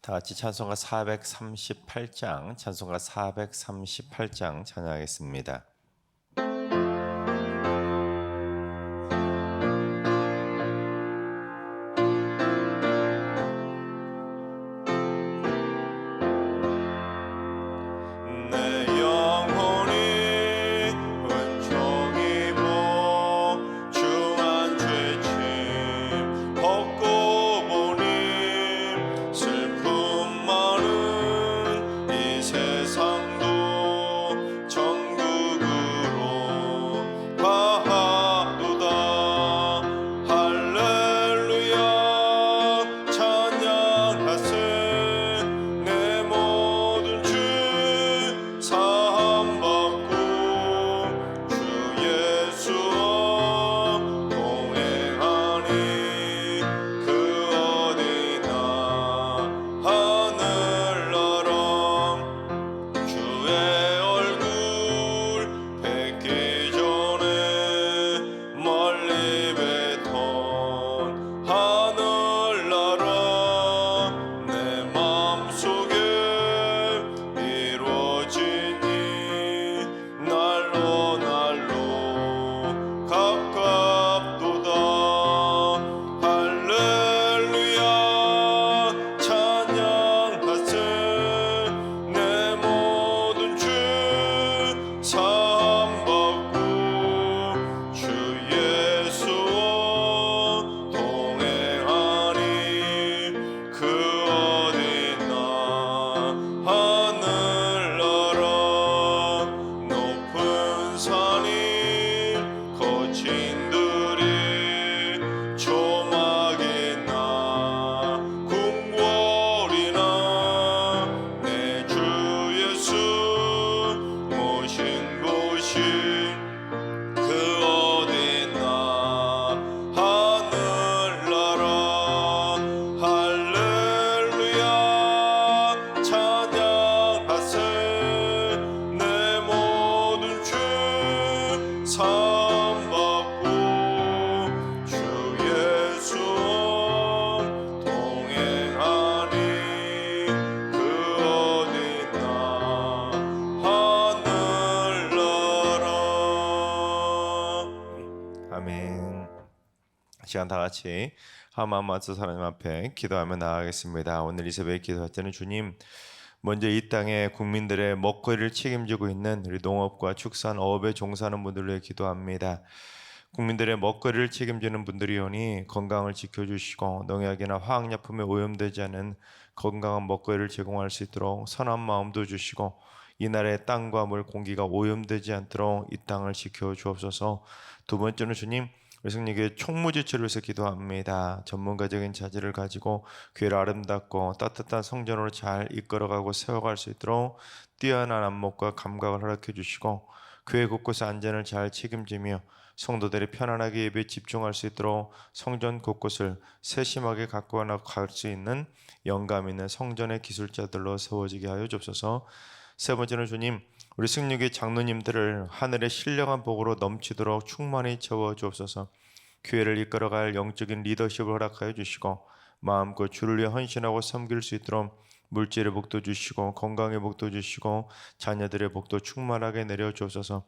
다 같이 찬송가 438장, 찬송가 438장 찬양하겠습니다. 시간 다 같이 한마음 맞서 하나님 앞에 기도하며 나아가겠습니다. 오늘 이 새벽에 기도할 때는 주님, 먼저 이 땅의 국민들의 먹거리를 책임지고 있는 우리 농업과 축산, 어업에 종사하는 분들을 위해 기도합니다. 국민들의 먹거리를 책임지는 분들이오니 건강을 지켜주시고 농약이나 화학약품에 오염되지 않은 건강한 먹거리를 제공할 수 있도록 선한 마음도 주시고 이 나라의 땅과 물, 공기가 오염되지 않도록 이 땅을 지켜주옵소서. 두 번째는 주님, 우리 성령교회 총무지체를 위해서 기도합니다. 전문가적인 자질을 가지고 교회를 아름답고 따뜻한 성전으로 잘 이끌어가고 세워갈 수 있도록 뛰어난 안목과 감각을 허락해 주시고 교회 곳곳의 안전을 잘 책임지며 성도들이 편안하게 예배에 집중할 수 있도록 성전 곳곳을 세심하게 가꾸어 나갈 수 있는 영감 있는 성전의 기술자들로 세워지게 하여 주옵소서. 세 번째는 주님, 우리 승리교회 장로님들을 하늘의 신령한 복으로 넘치도록 충만히 채워 주옵소서. 교회를 이끌어갈 영적인 리더십을 허락하여 주시고 마음껏 주를 위해 헌신하고 섬길 수 있도록 물질의 복도 주시고 건강의 복도 주시고 자녀들의 복도 충만하게 내려 주옵소서.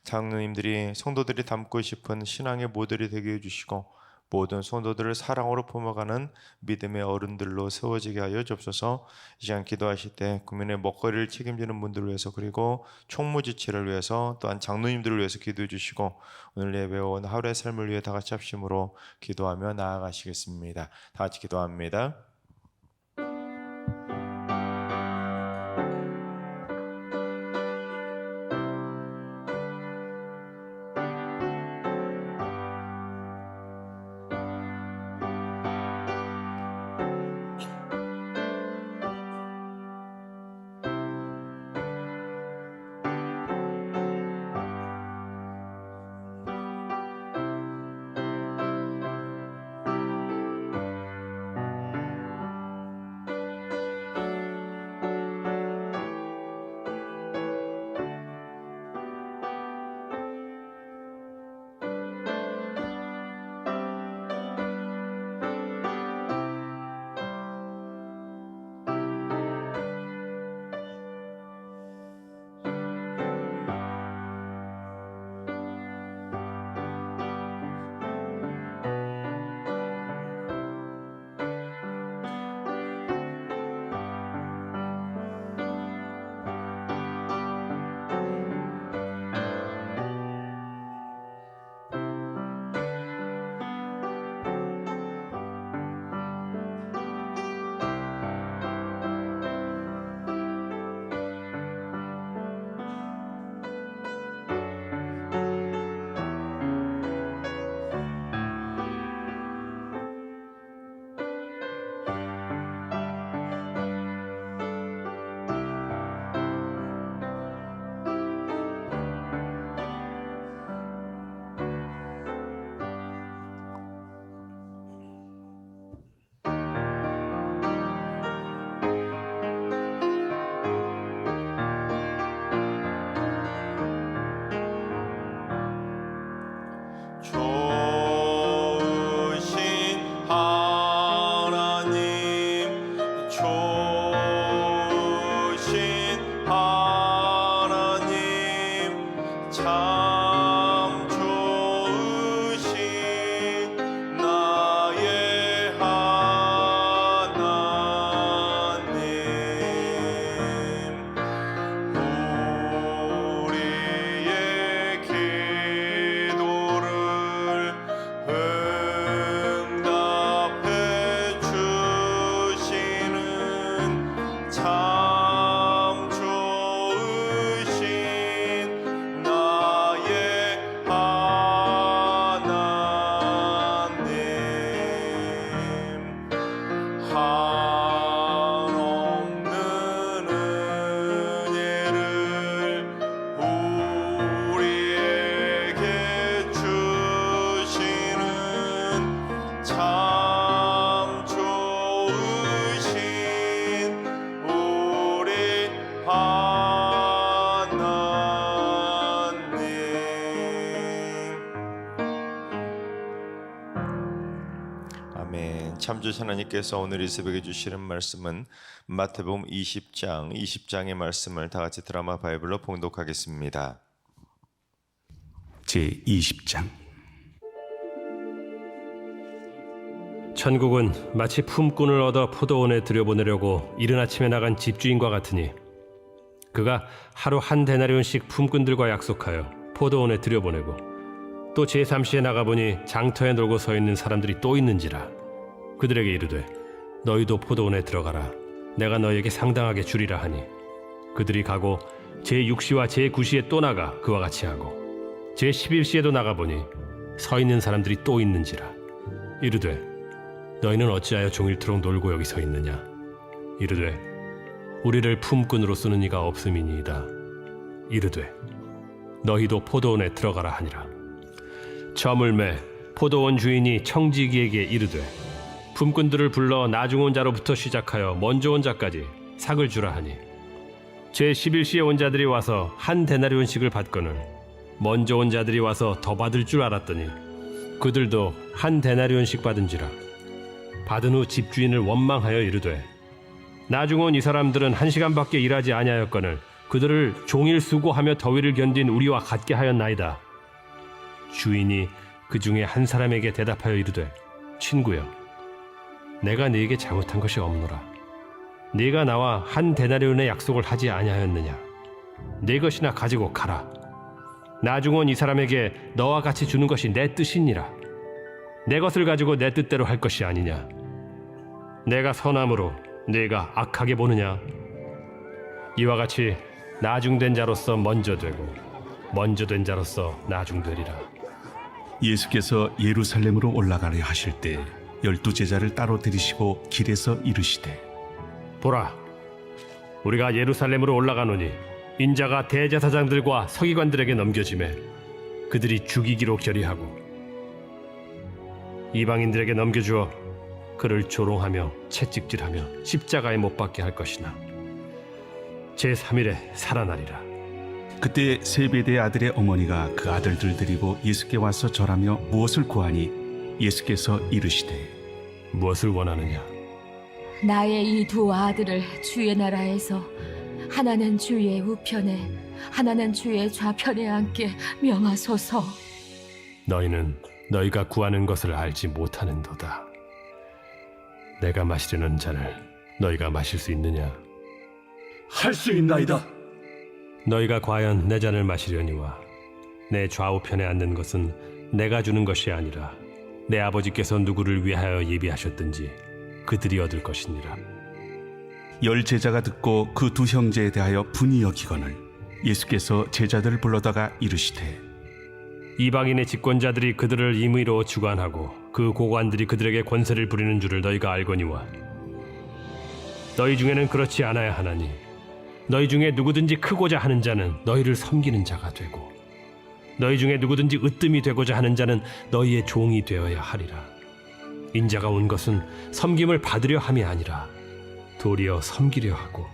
장로님들이 성도들이 닮고 싶은 신앙의 모델이 되게 해주시고 모든 성도들을 사랑으로 품어가는 믿음의 어른들로 세워지게 하여 주옵소서. 이 시간 기도하실 때 국민의 먹거리를 책임지는 분들을 위해서, 그리고 총무지체를 위해서, 또한 장로님들을 위해서 기도해 주시고 오늘 예배온 하루의 삶을 위해 다 같이 합심으로 기도하며 나아가시겠습니다. 다 같이 기도합니다. 참 좋으신 우리 하나님. 아멘. 참 좋으신 하나님께서 오늘 이 새벽에 주시는 말씀은 마태복음 20장의 말씀을 다 같이 드라마 바이블로 봉독하겠습니다. 제20장. 천국은 마치 품꾼을 얻어 포도원에 들여보내려고 이른 아침에 나간 집주인과 같으니 그가 하루 한 데나리온씩 품꾼들과 약속하여 포도원에 들여보내고 또 제3시에 나가보니 장터에 놀고 서 있는 사람들이 또 있는지라 그들에게 이르되 너희도 포도원에 들어가라 내가 너희에게 상당하게 주리라 하니 그들이 가고 제6시와 제9시에 또 나가 그와 같이 하고 제11시에도 나가보니 서 있는 사람들이 또 있는지라 이르되 너희는 어찌하여 종일토록 놀고 여기 서 있느냐 이르되 우리를 품꾼으로 쓰는 이가 없음이니이다 이르되 너희도 포도원에 들어가라 하니라. 저물매 포도원 주인이 청지기에게 이르되 품꾼들을 불러 나중 온 자로부터 시작하여 먼저 온 자까지 삭을 주라 하니 제11시에 온 자들이 와서 한 데나리온씩을 받거늘 먼저 온 자들이 와서 더 받을 줄 알았더니 그들도 한 데나리온씩 받은지라. 받은 후 집주인을 원망하여 이르되 나중 온 이 사람들은 1시간밖에 일하지 아니하였거늘 그들을 종일 수고하며 더위를 견딘 우리와 같게 하였나이다. 주인이 그 중에 한 사람에게 대답하여 이르되 친구여 내가 네게 잘못한 것이 없노라. 네가 나와 한 데나리온의 약속을 하지 아니하였느냐. 네 것이나 가지고 가라. 나중 온 이 사람에게 너와 같이 주는 것이 내 뜻이니라. 내 것을 가지고 내 뜻대로 할 것이 아니냐. 내가 선함으로 네가 악하게 보느냐. 이와 같이 나중된 자로서 먼저 되고 먼저 된 자로서 나중되리라. 예수께서 예루살렘으로 올라가려 하실 때 12제자를 따로 들이시고 길에서 이르시되 보라, 우리가 예루살렘으로 올라가노니 인자가 대제사장들과 서기관들에게 넘겨지매 그들이 죽이기로 결의하고 이방인들에게 넘겨주어 그를 조롱하며 채찍질하며 십자가에 못 박게 할 것이나 제3일에 살아나리라. 그때 세베대의 아들의 어머니가 그 아들들 데리고 예수께 와서 절하며 무엇을 구하니 예수께서 이르시되 무엇을 원하느냐. 나의 이 두 아들을 주의 나라에서 하나는 주의 우편에 하나는 주의 좌편에 앉게 명하소서. 너희는 너희가 구하는 것을 알지 못하는도다. 내가 마시려는 잔을 너희가 마실 수 있느냐. 할 수 있나이다. 너희가 과연 내 잔을 마시려니와 내 좌우편에 앉는 것은 내가 주는 것이 아니라 내 아버지께서 누구를 위하여 예비하셨든지 그들이 얻을 것이니라. 10제자가 듣고 그 두 형제에 대하여 분이 여기거늘 예수께서 제자들을 불러다가 이르시되 이방인의 집권자들이 그들을 임의로 주관하고 그 고관들이 그들에게 권세를 부리는 줄을 너희가 알거니와 너희 중에는 그렇지 않아야 하나니 너희 중에 누구든지 크고자 하는 자는 너희를 섬기는 자가 되고 너희 중에 누구든지 으뜸이 되고자 하는 자는 너희의 종이 되어야 하리라. 인자가 온 것은 섬김을 받으려 함이 아니라 도리어 섬기려 하고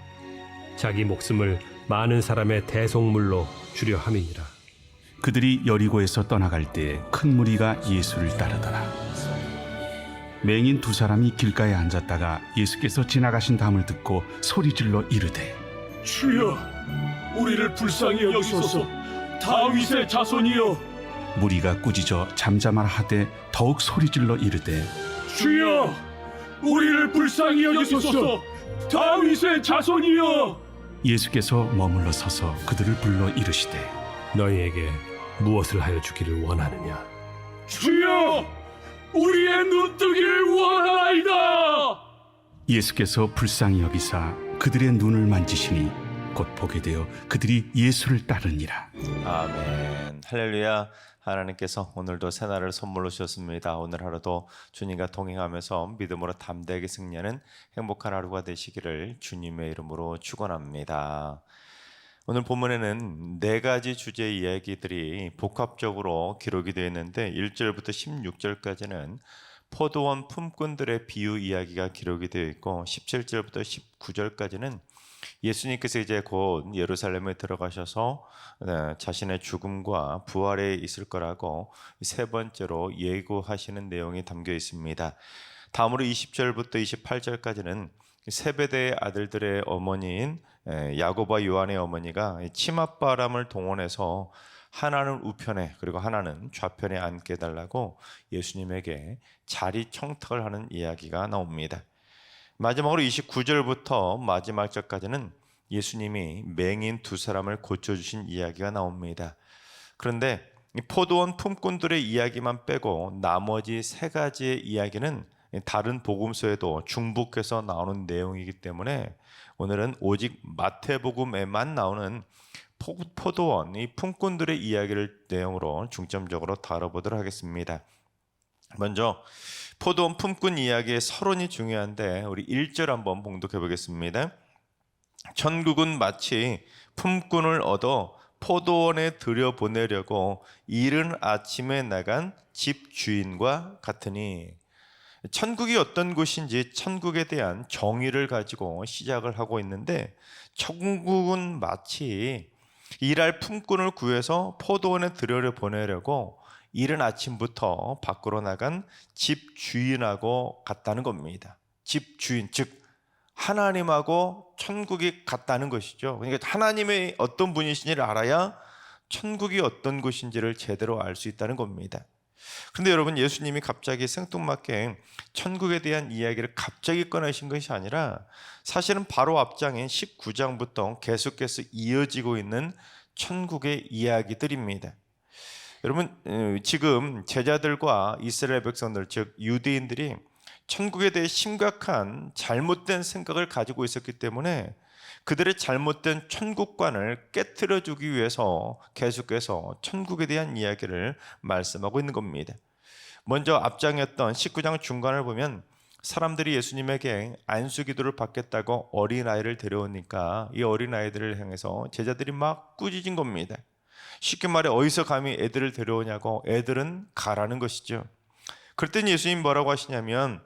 자기 목숨을 많은 사람의 대속물로 주려 함이니라. 그들이 여리고에서 떠나갈 때 큰 무리가 예수를 따르더라. 맹인 두 사람이 길가에 앉았다가 예수께서 지나가신 담을 듣고 소리질러 이르되 주여, 우리를 불쌍히 여기소서. 다윗의 자손이여. 무리가 꾸짖어 잠잠하라 하되 더욱 소리질러 이르되 주여, 우리를 불쌍히 여기소서. 다윗의 자손이여. 예수께서 머물러 서서 그들을 불러 이르시되 너희에게 무엇을 하여 주기를 원하느냐. 주여, 우리의 눈뜨기를 원하나이다. 예수께서 불쌍히 여기사 그들의 눈을 만지시니 곧 보게 되어 그들이 예수를 따르니라. 아멘. 할렐루야. 하나님께서 오늘도 새날을 선물로 주셨습니다. 오늘 하루도 주님과 동행하면서 믿음으로 담대하게 승리하는 행복한 하루가 되시기를 주님의 이름으로 축원합니다. 오늘 본문에는 네 가지 주제의 이야기들이 복합적으로 기록이 되어 있는데 1절부터 16절까지는 포도원 품꾼들의 비유 이야기가 기록이 되어 있고 17절부터 19절까지는 예수님께서 이제 곧 예루살렘에 들어가셔서 자신의 죽음과 부활에 있을 거라고 세 번째로 예고하시는 내용이 담겨 있습니다. 다음으로 20절부터 28절까지는 세베대의 아들들의 어머니인 야고보와 요한의 어머니가 치맛바람을 동원해서 하나는 우편에 그리고 하나는 좌편에 앉게 해달라고 예수님에게 자리 청탁을 하는 이야기가 나옵니다. 마지막으로 29절부터 마지막 절까지는 예수님이 맹인 두 사람을 고쳐주신 이야기가 나옵니다. 그런데 이 포도원 품꾼들의 이야기만 빼고 나머지 세 가지의 이야기는 다른 복음서에도 중복해서 나오는 내용이기 때문에 오늘은 오직 마태복음에만 나오는 포도원 이 품꾼들의 이야기를 내용으로 중점적으로 다뤄보도록 하겠습니다. 먼저 포도원 품꾼 이야기의 서론이 중요한데 우리 1절 한번 봉독해 보겠습니다. 천국은 마치 품꾼을 얻어 포도원에 들여보내려고 이른 아침에 나간 집 주인과 같으니, 천국이 어떤 곳인지 천국에 대한 정의를 가지고 시작을 하고 있는데, 천국은 마치 일할 품꾼을 구해서 포도원에 들여보내려고 이른 아침부터 밖으로 나간 집 주인하고 같다는 겁니다. 집 주인, 즉 하나님하고 천국이 같다는 것이죠. 그러니까 하나님의 어떤 분이신지를 알아야 천국이 어떤 곳인지를 제대로 알 수 있다는 겁니다. 그런데 여러분, 예수님이 갑자기 생뚱맞게 천국에 대한 이야기를 갑자기 꺼내신 것이 아니라 사실은 바로 앞장인 19장부터 계속해서 이어지고 있는 천국의 이야기들입니다. 여러분, 지금 제자들과 이스라엘 백성들, 즉 유대인들이 천국에 대해 심각한 잘못된 생각을 가지고 있었기 때문에 그들의 잘못된 천국관을 깨트려주기 위해서 계속해서 천국에 대한 이야기를 말씀하고 있는 겁니다. 먼저 앞장이었던 19장 중간을 보면 사람들이 예수님에게 안수기도를 받겠다고 어린아이를 데려오니까 이 어린아이들을 향해서 제자들이 막 꾸짖은 겁니다. 쉽게 말해 어디서 감히 애들을 데려오냐고, 애들은 가라는 것이죠. 그랬더니 예수님 뭐라고 하시냐면,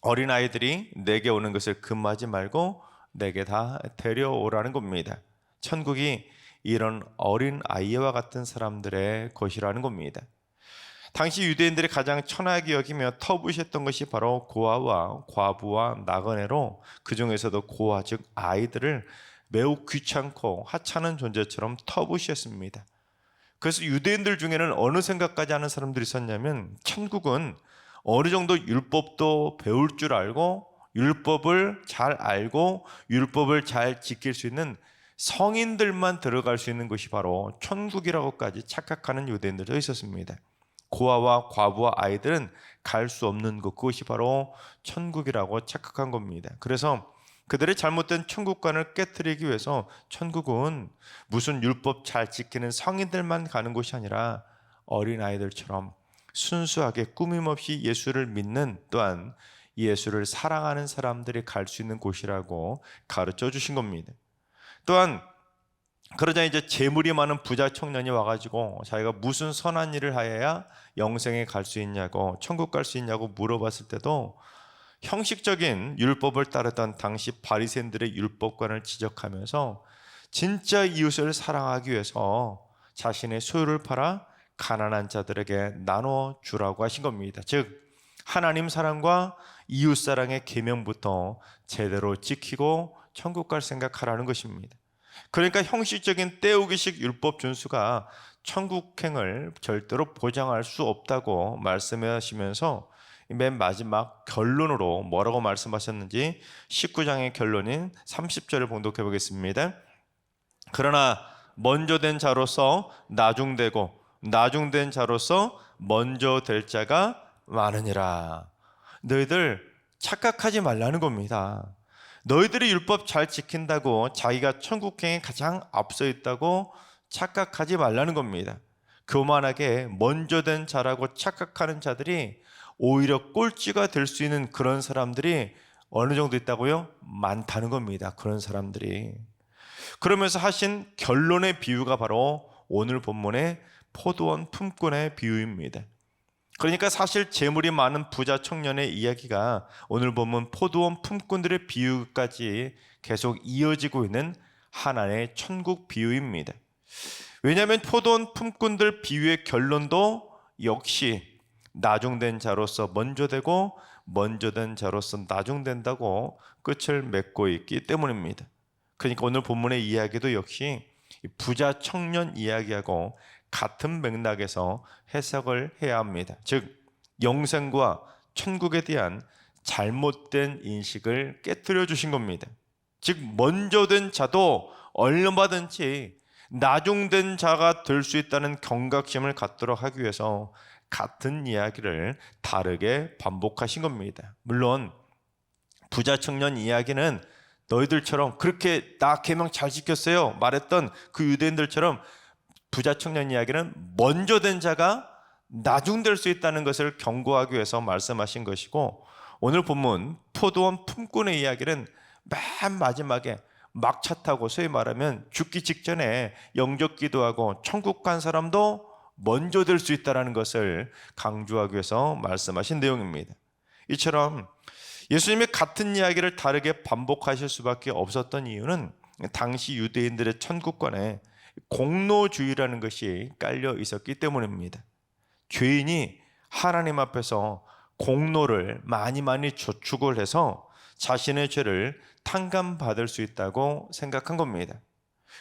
어린아이들이 내게 오는 것을 금하지 말고 내게 다 데려오라는 겁니다. 천국이 이런 어린아이와 같은 사람들의 것이라는 겁니다. 당시 유대인들이 가장 천하게 여기며 터부시했던 것이 바로 고아와 과부와 나그네로, 그 중에서도 고아 즉 아이들을 매우 귀찮고 하찮은 존재처럼 터부시했습니다. 그래서 유대인들 중에는 어느 생각까지 하는 사람들이 있었냐면, 천국은 어느 정도 율법도 배울 줄 알고 율법을 잘 알고 율법을 잘 지킬 수 있는 성인들만 들어갈 수 있는 것이 바로 천국이라고까지 착각하는 유대인들도 있었습니다. 고아와 과부와 아이들은 갈 수 없는 것, 그것이 바로 천국이라고 착각한 겁니다. 그래서 그들의 잘못된 천국관을 깨트리기 위해서 천국은 무슨 율법 잘 지키는 성인들만 가는 곳이 아니라 어린아이들처럼 순수하게 꾸밈없이 예수를 믿는, 또한 예수를 사랑하는 사람들이 갈 수 있는 곳이라고 가르쳐 주신 겁니다. 또한 그러자 이제 재물이 많은 부자 청년이 와가지고 자기가 무슨 선한 일을 하여야 영생에 갈 수 있냐고, 천국 갈 수 있냐고 물어봤을 때도 형식적인 율법을 따르던 당시 바리새인들의 율법관을 지적하면서 진짜 이웃을 사랑하기 위해서 자신의 소유를 팔아 가난한 자들에게 나눠 주라고 하신 겁니다. 즉 하나님 사랑과 이웃 사랑의 계명부터 제대로 지키고 천국 갈 생각하라는 것입니다. 그러니까 형식적인 때우기식 율법 준수가 천국행을 절대로 보장할 수 없다고 말씀하시면서 맨 마지막 결론으로 뭐라고 말씀하셨는지 19장의 결론인 30절을 봉독해 보겠습니다. 그러나 먼저 된 자로서 나중되고 나중된 자로서 먼저 될 자가 많으니라. 너희들 착각하지 말라는 겁니다. 너희들이 율법 잘 지킨다고 자기가 천국행에 가장 앞서 있다고 착각하지 말라는 겁니다. 교만하게 먼저 된 자라고 착각하는 자들이 오히려 꼴찌가 될 수 있는 그런 사람들이 어느 정도 있다고요? 많다는 겁니다. 그런 사람들이. 그러면서 하신 결론의 비유가 바로 오늘 본문의 포도원 품꾼의 비유입니다. 그러니까 사실 재물이 많은 부자 청년의 이야기가 오늘 보면 포도원 품꾼들의 비유까지 계속 이어지고 있는 하나의 천국 비유입니다. 왜냐하면 포도원 품꾼들 비유의 결론도 역시 나중된 자로서 먼저 되고 먼저 된 자로서 나중된다고 끝을 맺고 있기 때문입니다. 그러니까 오늘 본문의 이야기도 역시 부자 청년 이야기하고 같은 맥락에서 해석을 해야 합니다. 즉 영생과 천국에 대한 잘못된 인식을 깨뜨려 주신 겁니다. 즉 먼저 된 자도 얼마든지 나중된 자가 될 수 있다는 경각심을 갖도록 하기 위해서 같은 이야기를 다르게 반복하신 겁니다. 물론 부자 청년 이야기는 너희들처럼 그렇게 나 계명 잘 지켰어요 말했던 그 유대인들처럼 부자 청년 이야기는 먼저 된 자가 나중될 수 있다는 것을 경고하기 위해서 말씀하신 것이고, 오늘 본문 포도원 품꾼의 이야기는 맨 마지막에 막차 타고 소위 말하면 죽기 직전에 영접 기도하고 천국 간 사람도 먼저 될 수 있다는 것을 강조하기 위해서 말씀하신 내용입니다. 이처럼 예수님이 같은 이야기를 다르게 반복하실 수밖에 없었던 이유는 당시 유대인들의 천국관에 공로주의라는 것이 깔려 있었기 때문입니다. 죄인이 하나님 앞에서 공로를 많이 저축을 해서 자신의 죄를 탕감받을 수 있다고 생각한 겁니다.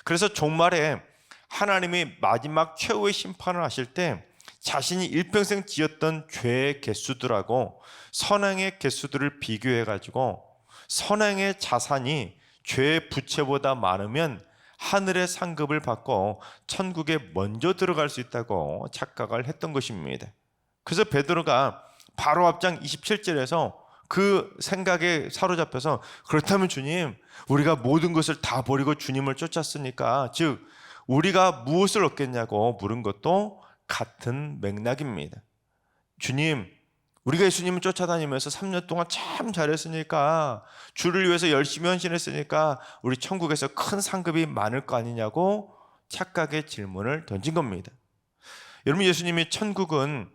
그래서 종말에 하나님이 마지막 최후의 심판을 하실 때 자신이 일평생 지었던 죄의 개수들하고 선행의 개수들을 비교해가지고 선행의 자산이 죄의 부채보다 많으면 하늘의 상급을 받고 천국에 먼저 들어갈 수 있다고 착각을 했던 것입니다. 그래서 베드로가 바로 앞장 27절에서 그 생각에 사로잡혀서 그렇다면 주님, 우리가 모든 것을 다 버리고 주님을 쫓았으니까 즉 우리가 무엇을 얻겠냐고 물은 것도 같은 맥락입니다. 주님, 우리가 예수님을 쫓아다니면서 3년 동안 참 잘했으니까 주를 위해서 열심히 헌신했으니까 우리 천국에서 큰 상급이 많을 거 아니냐고 착각의 질문을 던진 겁니다. 여러분, 예수님이 천국은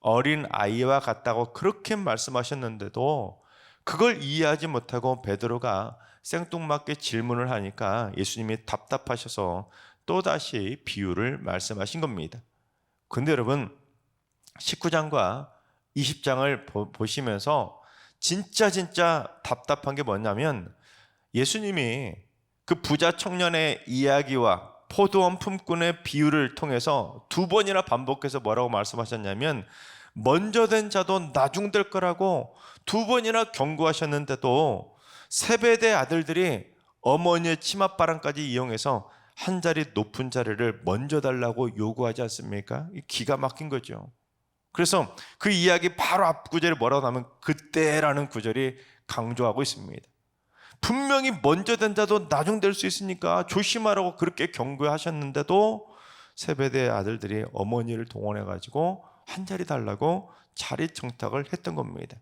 어린 아이와 같다고 그렇게 말씀하셨는데도 그걸 이해하지 못하고 베드로가 생뚱맞게 질문을 하니까 예수님이 답답하셔서 또다시 비유를 말씀하신 겁니다. 근데 여러분, 19장과 20장을 보시면서 진짜 답답한 게 뭐냐면 예수님이 그 부자 청년의 이야기와 포도원 품꾼의 비유를 통해서 두 번이나 반복해서 뭐라고 말씀하셨냐면 먼저 된 자도 나중될 거라고 두 번이나 경고하셨는데도 세베대 아들들이 어머니의 치맛바람까지 이용해서 한 자리 높은 자리를 먼저 달라고 요구하지 않습니까? 기가 막힌 거죠. 그래서 그 이야기 바로 앞 구절에 뭐라고 하면 그때라는 구절이 강조하고 있습니다. 분명히 먼저 된 자도 나중 될 수 있으니까 조심하라고 그렇게 경고하셨는데도 세베대 아들들이 어머니를 동원해가지고 한 자리 달라고 자리 청탁을 했던 겁니다.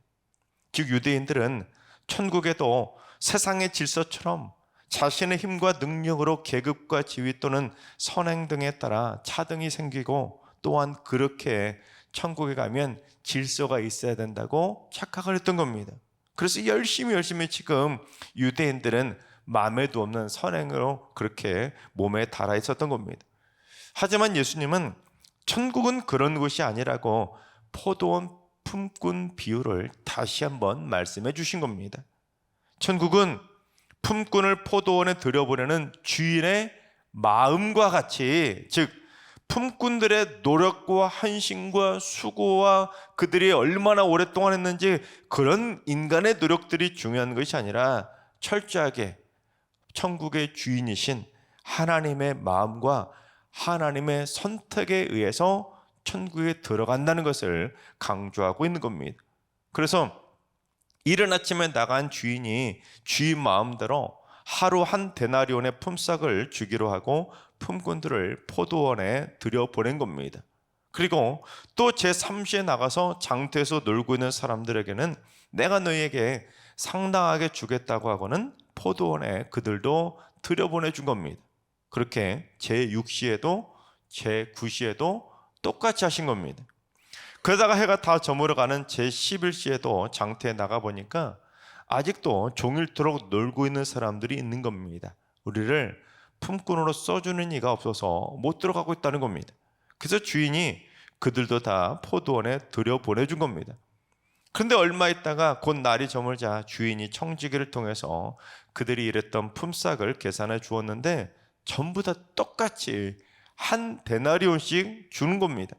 즉 유대인들은 천국에도 세상의 질서처럼 자신의 힘과 능력으로 계급과 지위 또는 선행 등에 따라 차등이 생기고 또한 그렇게 천국에 가면 질서가 있어야 된다고 착각을 했던 겁니다. 그래서 열심히 지금 유대인들은 마음에도 없는 선행으로 그렇게 몸에 달아 있었던 겁니다. 하지만 예수님은 천국은 그런 곳이 아니라고 포도원 품꾼 비유를 다시 한번 말씀해 주신 겁니다. 천국은 품꾼을 포도원에 들여보내는 주인의 마음과 같이, 즉 품꾼들의 노력과 헌신과 수고와 그들이 얼마나 오랫동안 했는지 그런 인간의 노력들이 중요한 것이 아니라 철저하게 천국의 주인이신 하나님의 마음과 하나님의 선택에 의해서 천국에 들어간다는 것을 강조하고 있는 겁니다. 그래서 이른 아침에 나간 주인이 주인 마음대로 하루 한 데나리온의 품삯을 주기로 하고 품꾼들을 포도원에 들여보낸 겁니다. 그리고 또 제3시에 나가서 장터에서 놀고 있는 사람들에게는 내가 너희에게 상당하게 주겠다고 하고는 포도원에 그들도 들여보내준 겁니다. 그렇게 제6시에도 제9시에도 똑같이 하신 겁니다. 그러다가 해가 다 저물어가는 제11시에도 장터에 나가보니까 아직도 종일토록 놀고 있는 사람들이 있는 겁니다. 우리를 품꾼으로 써주는 이가 없어서 못 들어가고 있다는 겁니다. 그래서 주인이 그들도 다 포도원에 들여보내준 겁니다. 그런데 얼마 있다가 곧 날이 저물자 주인이 청지기를 통해서 그들이 일했던 품삯을 계산해 주었는데 전부 다 똑같이 한 데나리온씩 주는 겁니다.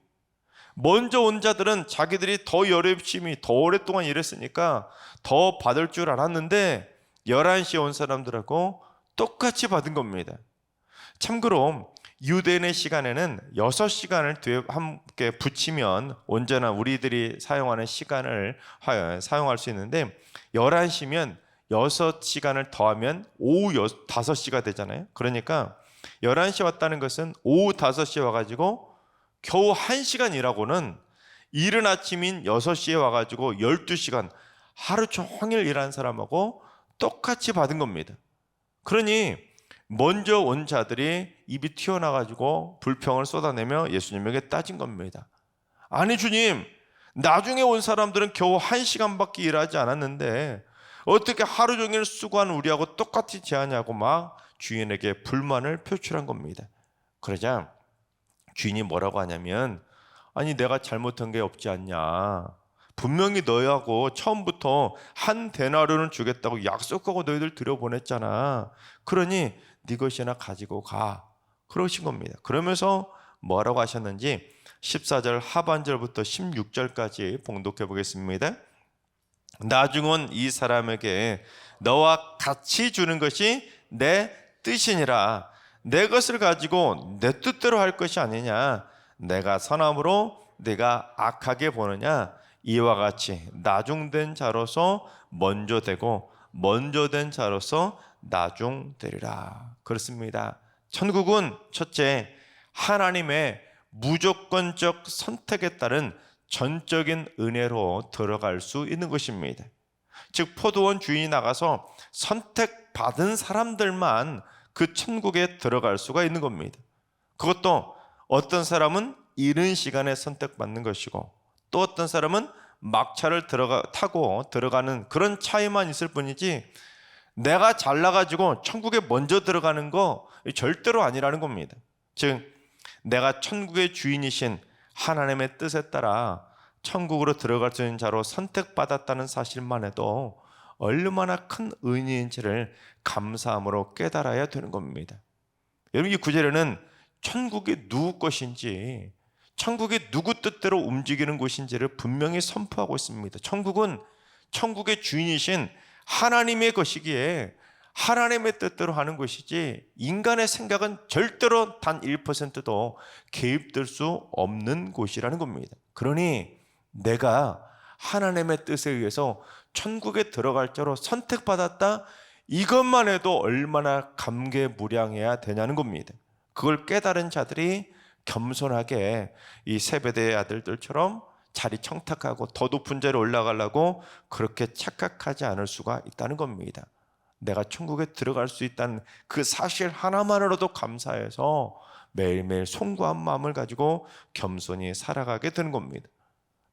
먼저 온 자들은 자기들이 더 열심히 더 오랫동안 일했으니까 더 받을 줄 알았는데 11시에 온 사람들하고 똑같이 받은 겁니다. 참고로 유대인의 시간에는 6시간을 뒤에 함께 붙이면 언제나 우리들이 사용하는 시간을 사용할 수 있는데 11시면 6시간을 더하면 오후 5시가 되잖아요. 그러니까 11시에 왔다는 것은 오후 5시에 와가지고 겨우 1시간 일하고는 이른 아침인 6시에 와가지고 12시간 하루 종일 일한 사람하고 똑같이 받은 겁니다. 그러니 먼저 온 자들이 입이 튀어나가지고 불평을 쏟아내며 예수님에게 따진 겁니다. 아니 주님, 나중에 온 사람들은 겨우 1시간밖에 일하지 않았는데 어떻게 하루 종일 수고한 우리하고 똑같이 제하냐고 막 주인에게 불만을 표출한 겁니다. 그러자 주인이 뭐라고 하냐면, 아니 내가 잘못한 게 없지 않냐, 분명히 너희하고 처음부터 한 데나리온을 주겠다고 약속하고 너희들 들여보냈잖아. 그러니 네 것이나 가지고 가, 그러신 겁니다. 그러면서 뭐라고 하셨는지 14절 하반절부터 16절까지 봉독해 보겠습니다. 나중 온 이 사람에게 너와 같이 주는 것이 내 뜻이니라. 내 것을 가지고 내 뜻대로 할 것이 아니냐. 내가 선함으로 네가 악하게 보느냐. 이와 같이 나중된 자로서 먼저 되고 먼저 된 자로서 나중되리라. 그렇습니다. 천국은 첫째, 하나님의 무조건적 선택에 따른 전적인 은혜로 들어갈 수 있는 것입니다. 즉 포도원 주인이 나가서 선택받은 사람들만 그 천국에 들어갈 수가 있는 겁니다. 그것도 어떤 사람은 이른 시간에 선택받는 것이고 또 어떤 사람은 막차를 타고 들어가는 그런 차이만 있을 뿐이지 내가 잘나가지고 천국에 먼저 들어가는 거 절대로 아니라는 겁니다. 즉 내가 천국의 주인이신 하나님의 뜻에 따라 천국으로 들어갈 수 있는 자로 선택받았다는 사실만 해도 얼마나 큰 은혜인지를 감사함으로 깨달아야 되는 겁니다. 여러분, 이 구절에는 천국이 누구 것인지, 천국이 누구 뜻대로 움직이는 곳인지를 분명히 선포하고 있습니다. 천국은 천국의 주인이신 하나님의 것이기에 하나님의 뜻대로 하는 것이지 인간의 생각은 절대로 단 1%도 개입될 수 없는 곳이라는 겁니다. 그러니 내가 하나님의 뜻에 의해서 천국에 들어갈 자로 선택받았다, 이것만 해도 얼마나 감개무량해야 되냐는 겁니다. 그걸 깨달은 자들이 겸손하게 이 세베대의 아들들처럼 자리 청탁하고 더 높은 자리에 올라가려고 그렇게 착각하지 않을 수가 있다는 겁니다. 내가 천국에 들어갈 수 있다는 그 사실 하나만으로도 감사해서 매일매일 송구한 마음을 가지고 겸손히 살아가게 되는 겁니다.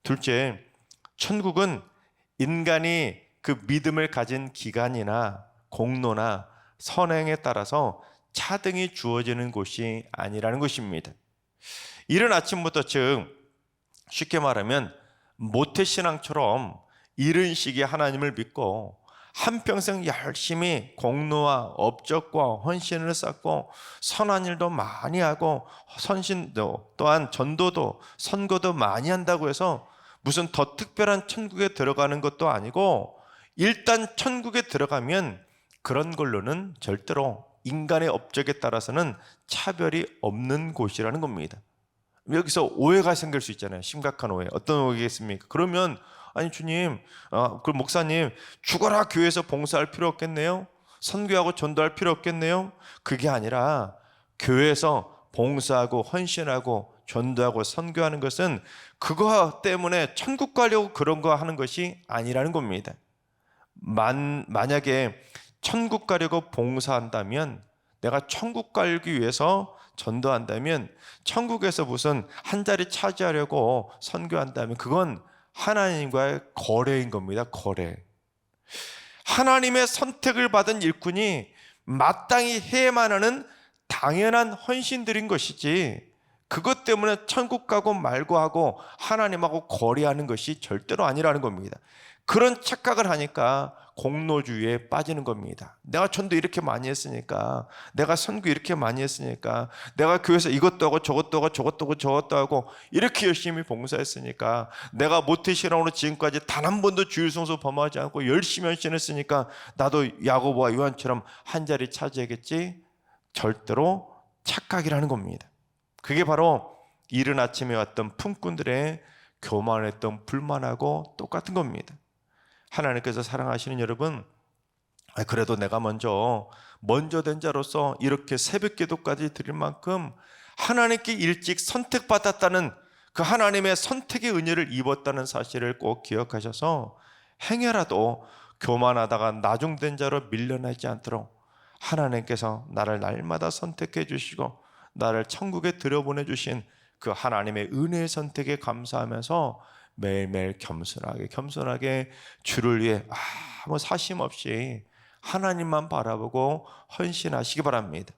둘째, 천국은 인간이 그 믿음을 가진 기간이나 공로나 선행에 따라서 차등이 주어지는 곳이 아니라는 것입니다. 이른 아침부터, 즉 쉽게 말하면 모태신앙처럼 이른 시기에 하나님을 믿고 한평생 열심히 공로와 업적과 헌신을 쌓고 선한 일도 많이 하고 선신도 또한 전도도 선거도 많이 한다고 해서 무슨 더 특별한 천국에 들어가는 것도 아니고, 일단 천국에 들어가면 그런 걸로는 절대로 인간의 업적에 따라서는 차별이 없는 곳이라는 겁니다. 여기서 오해가 생길 수 있잖아요. 심각한 오해. 어떤 오해겠습니까? 그러면 아니 주님, 그 목사님 죽어라 교회에서 봉사할 필요 없겠네요. 선교하고 전도할 필요 없겠네요. 그게 아니라 교회에서 봉사하고 헌신하고 전도하고 선교하는 것은 그거 때문에 천국 가려고 그런 거 하는 것이 아니라는 겁니다. 만약에 천국 가려고 봉사한다면 내가 천국 가기 위해서 전도한다면, 천국에서 무슨 한 자리 차지하려고 선교한다면 그건 하나님과의 거래인 겁니다. 거래. 하나님의 선택을 받은 일꾼이 마땅히 해야만 하는 당연한 헌신들인 것이지, 그것 때문에 천국 가고 말고 하고 하나님하고 거래하는 것이 절대로 아니라는 겁니다. 그런 착각을 하니까 공로주의에 빠지는 겁니다. 내가 전도 이렇게 많이 했으니까, 내가 선교 이렇게 많이 했으니까, 내가 교회에서 이것도 하고 저것도 하고 저것도 하고 저것도 하고 이렇게 열심히 봉사했으니까, 내가 모태신앙으로 지금까지 단 한 번도 주일 성수 범하지 않고 열심히 헌신했으니까 나도 야고보와 요한처럼 한 자리 차지하겠지. 절대로 착각이라는 겁니다. 그게 바로 이른 아침에 왔던 품꾼들의 교만했던 불만하고 똑같은 겁니다. 하나님께서 사랑하시는 여러분, 그래도 내가 먼저 된 자로서 이렇게 새벽 기도까지 드릴 만큼 하나님께 일찍 선택받았다는, 그 하나님의 선택의 은혜를 입었다는 사실을 꼭 기억하셔서 행여라도 교만하다가 나중된 자로 밀려나지 않도록 하나님께서 나를 날마다 선택해 주시고 나를 천국에 들여보내 주신 그 하나님의 은혜의 선택에 감사하면서 매일매일 겸손하게 주를 위해 아무 사심 없이 하나님만 바라보고 헌신하시기 바랍니다.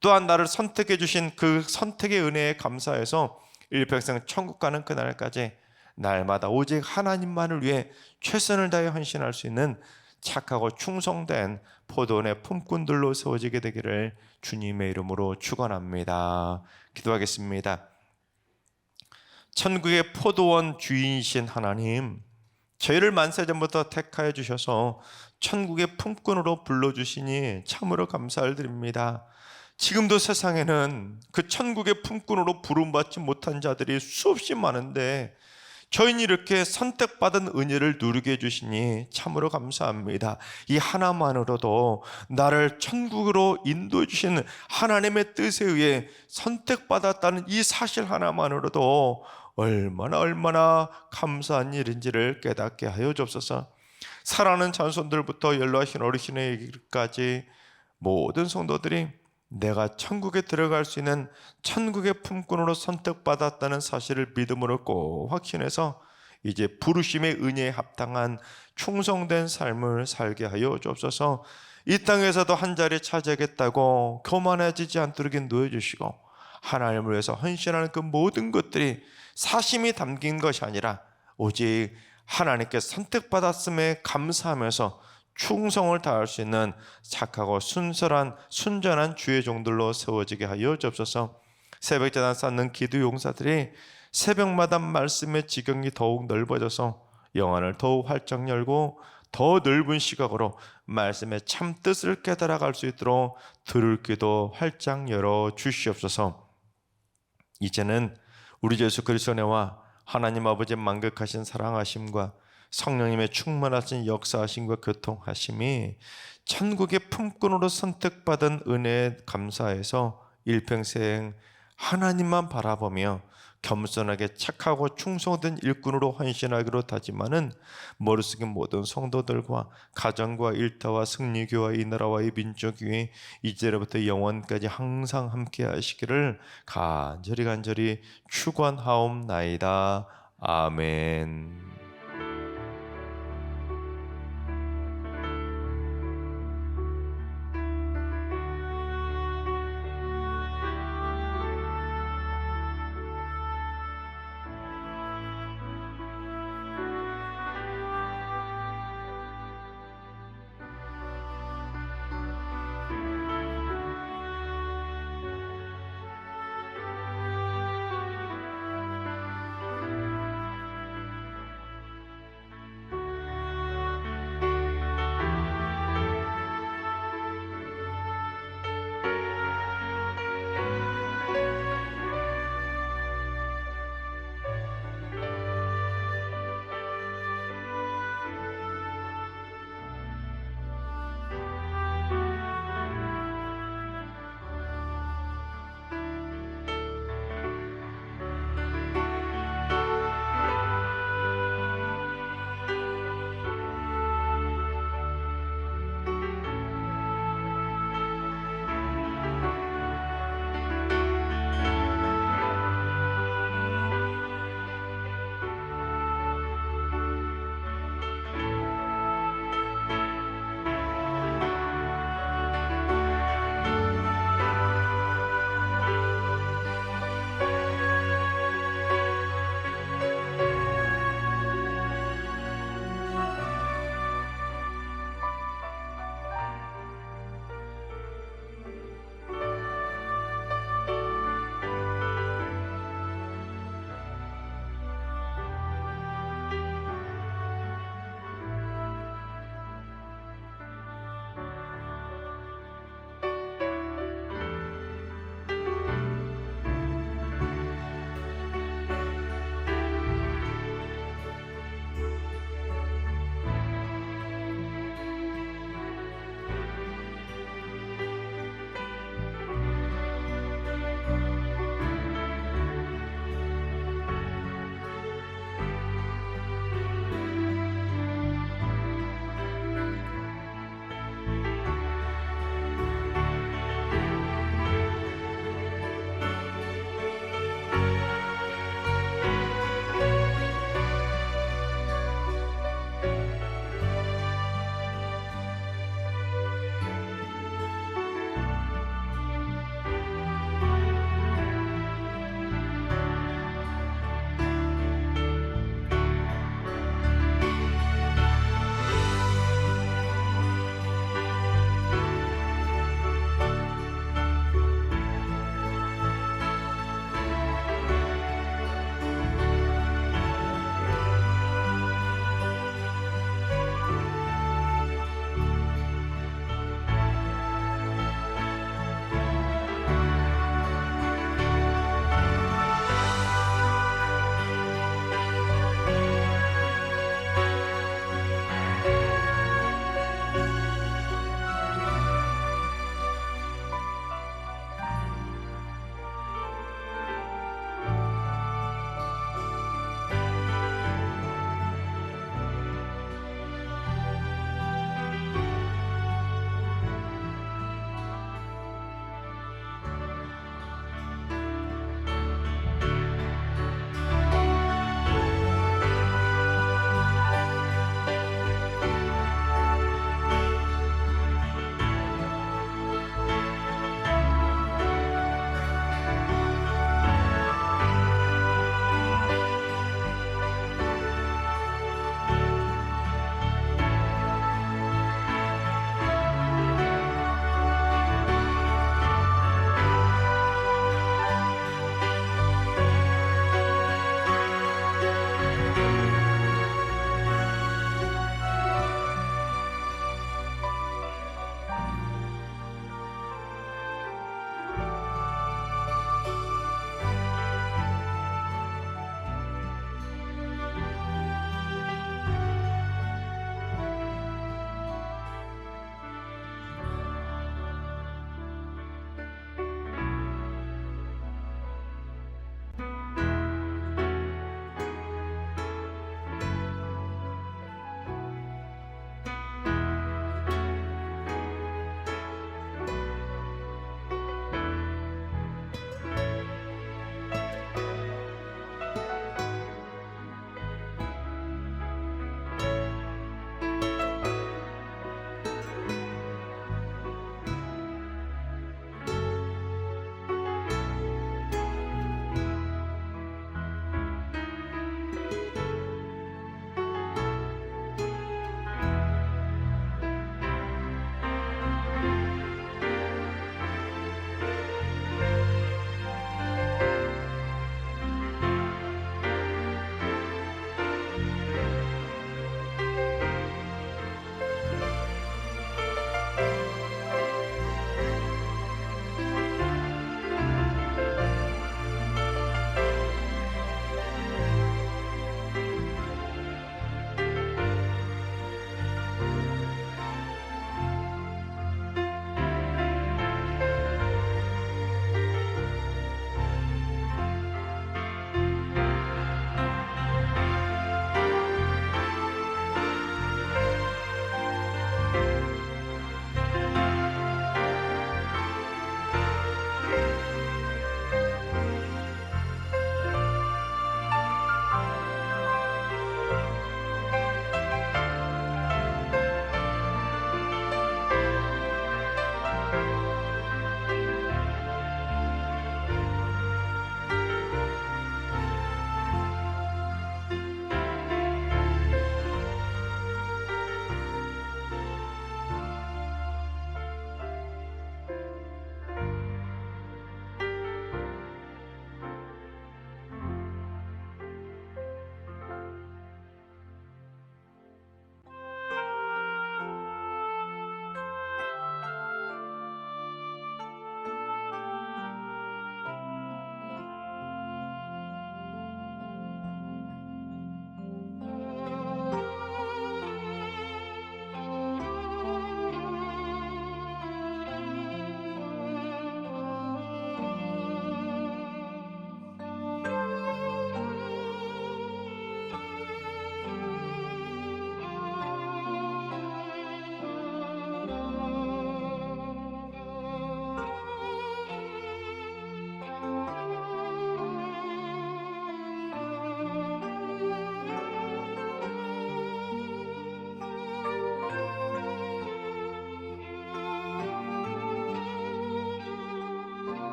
또한 나를 선택해 주신 그 선택의 은혜에 감사해서 일평생 천국 가는 그날까지 날마다 오직 하나님만을 위해 최선을 다해 헌신할 수 있는 착하고 충성된 포도원의 품꾼들로 세워지게 되기를 주님의 이름으로 축원합니다. 기도하겠습니다. 천국의 포도원 주인이신 하나님, 저희를 만세전부터 택하여 주셔서 천국의 품꾼으로 불러주시니 참으로 감사를 드립니다. 지금도 세상에는 그 천국의 품꾼으로 부름받지 못한 자들이 수없이 많은데 저희는 이렇게 선택받은 은혜를 누리게 해주시니 참으로 감사합니다. 이 하나만으로도 나를 천국으로 인도해 주신 하나님의 뜻에 의해 선택받았다는 이 사실 하나만으로도 얼마나 감사한 일인지를 깨닫게 하여 주옵소서. 사랑하는 자손들부터 연로하신 어르신에게까지 모든 성도들이 내가 천국에 들어갈 수 있는 천국의 품꾼으로 선택받았다는 사실을 믿음으로 꼭 확신해서 이제 부르심의 은혜에 합당한 충성된 삶을 살게 하여 주옵소서. 이 땅에서도 한 자리 차지하겠다고 교만해지지 않도록 인도해 주시고, 하나님을 위해서 헌신하는 그 모든 것들이 사심이 담긴 것이 아니라 오직 하나님께 선택받았음에 감사하면서 충성을 다할 수 있는 착하고 순전한 주의 종들로 세워지게 하여 주옵소서. 새벽제단 쌓는 기도 용사들이 새벽마다 말씀의 지경이 더욱 넓어져서 영안을 더욱 활짝 열고 더 넓은 시각으로 말씀의 참 뜻을 깨달아갈 수 있도록 들을 귀도 활짝 열어 주시옵소서. 이제는 우리 주 예수 그리스도의 은혜와 하나님 아버지의 만극하신 사랑하심과 성령님의 충만하신 역사하심과 교통하심이 천국의 품꾼으로 선택받은 은혜에 감사해서 일평생 하나님만 바라보며 겸손하게 착하고 충성된 일꾼으로 헌신하기로 다짐하는 머릿속의 모든 성도들과 가정과 일터와 승리교와 이 나라와 이 민족 위에 이제로부터 영원까지 항상 함께 하시기를 간절히 축원하옵나이다. 아멘.